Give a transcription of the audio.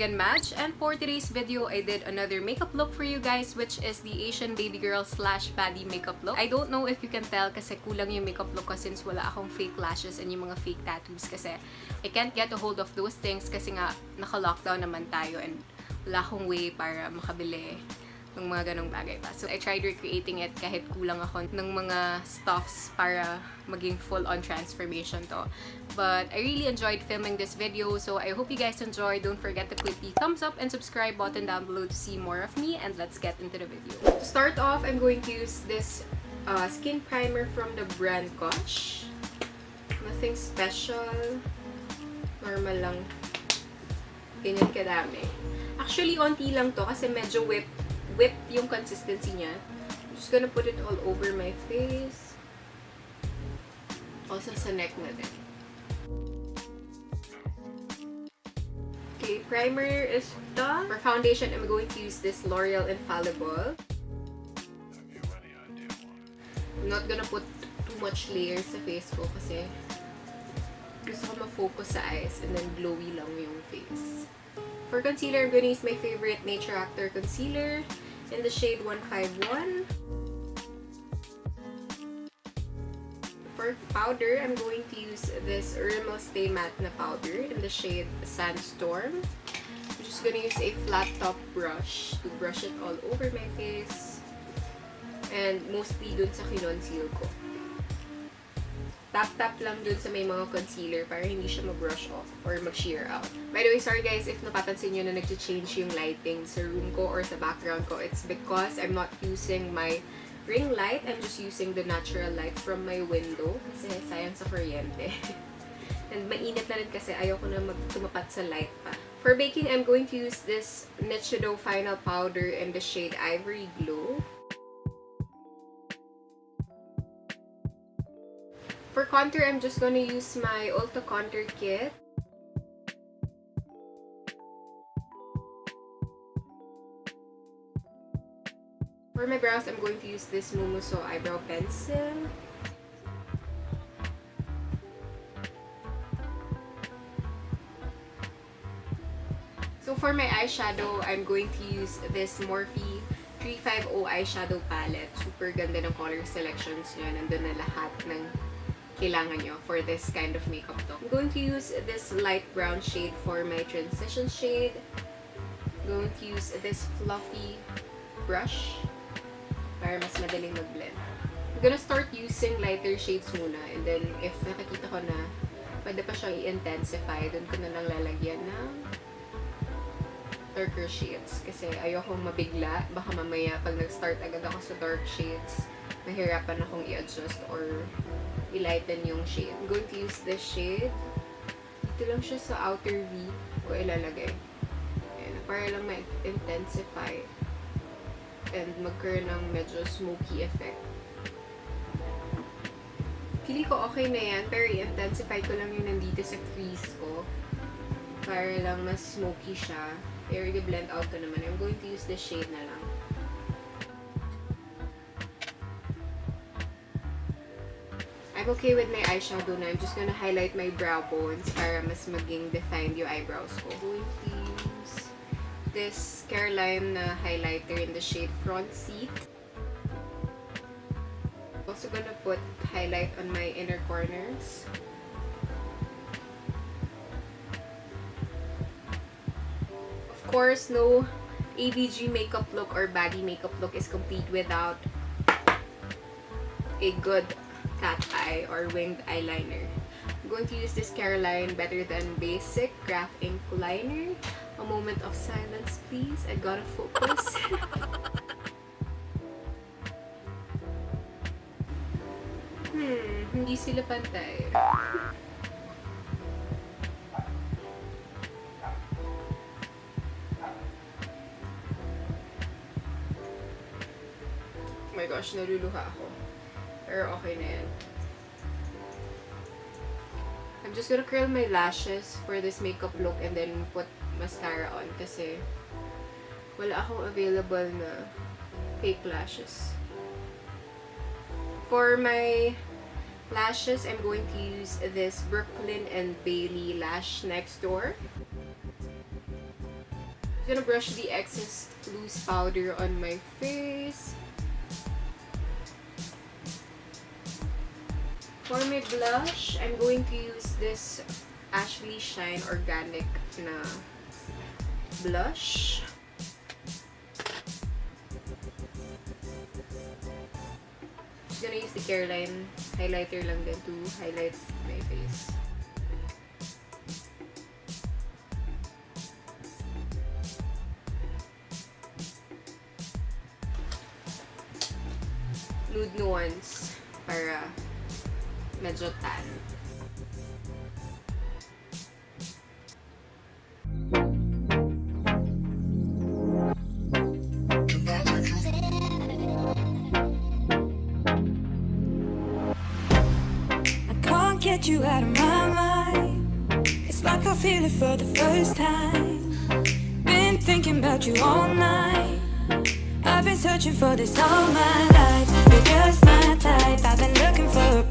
again, Madj, and for today's video, I did another makeup look for you guys, which is the Asian baby girl / Baddie makeup look. I don't know if you can tell kasi kulang yung makeup look ko since wala akong fake lashes and yung mga fake tattoos kasi I can't get a hold of those things kasi nga naka-lockdown naman tayo and wala akong way para makabili ng mga ganong bagay pa. So, I tried recreating it kahit kulang ako ng mga stuffs para maging full-on transformation to. But I really enjoyed filming this video, so I hope you guys enjoyed. Don't forget to click the thumbs up and subscribe button down below to see more of me, and let's get into the video. To start off, I'm going to use this skin primer from the brand Gosh. Nothing special. Normal lang. Ganyan kadami. Actually, onti lang to kasi medyo whip yung consistency niya. I'm just gonna put it all over my face. Also sa neck na din. Okay, primer is done. For foundation, I'm going to use this L'Oreal Infallible. I'm not gonna put too much layers sa face ko kasi gusto ko ma-focus sa eyes and then glowy lang yung face. For concealer, I'm gonna use my favorite Nature Actor concealer in the shade 151. For powder, I'm going to use this Rimmel Stay Matte na powder in the shade Sandstorm. I'm just gonna use a flat top brush to brush it all over my face and mostly dun sa kinonceal ko. Tap-tap lang dun sa may mga concealer para hindi siya mag-brush off or mag-sheer out. By the way, sorry guys if napapansin nyo na nag-change yung lighting sa room ko or sa background ko. It's because I'm not using my ring light. I'm just using the natural light from my window kasi sayang sa kuryente. And mainit na rin kasi ayoko na tumapat sa light pa. For baking, I'm going to use this Nichido Final Powder in the shade Ivory Glow. For contour, I'm just gonna use my Ulta Contour Kit. For my brows, I'm going to use this Mumuso Eyebrow Pencil. So for my eyeshadow, I'm going to use this Morphe 350 eyeshadow palette. Super ganda ng color selections niya. Nandun na lahat ng kailangan nyo for this kind of makeup look. I'm going to use this light brown shade for my transition shade. I'm going to use this fluffy brush para mas madaling mag-blend. I'm gonna start using lighter shades muna and then if nakikita ko na pwede pa siyang i-intensify, dun ko na lang lalagyan ng darker shades kasi ayoko mabigla. Baka mamaya pag nag-start agad ako sa dark shades, mahirapan akong i-adjust or i-lighten yung shade. I'm going to use this shade. Dito lang siya sa outer V ko ilalagay. Ayan, para lang ma-intensify and magkaroon ng medyo smoky effect. Pili ko okay na yan, pero i-intensify ko lang yung nandito sa crease ko para lang mas smoky siya. Pero i-blend out ko naman. I'm going to use this shade na lang. I'm okay with my eyeshadow na. I'm just gonna highlight my brow bones para mas maging defined yung eyebrows ko. I'm going to use this Caroline highlighter in the shade Front Seat. Also gonna put highlight on my inner corners. Of course, no ABG makeup look or Baddie makeup look is complete without a good cat eye or winged eyeliner. I'm going to use this Caroline Better Than Basic Graph Ink Liner. A moment of silence, please. I gotta focus. Hindi sila pantay. Oh my gosh, naluluha ako. Pero okay na yan. I'm just gonna curl my lashes for this makeup look and then put mascara on kasi wala akong available na fake lashes. For my lashes, I'm going to use this Brooklyn and Bailey Lash Next Door. gonna brush the excess loose powder on my face. For my blush, I'm going to use this Ashley Shine Organic na blush. Just gonna use the Careline highlighter lang din to highlight my face. Nude nuance para medyo tan. Get you out of my mind. It's like I feel it for the first time. Been thinking about you all night. I've been searching for this all my life. You're just my type. I've been looking for a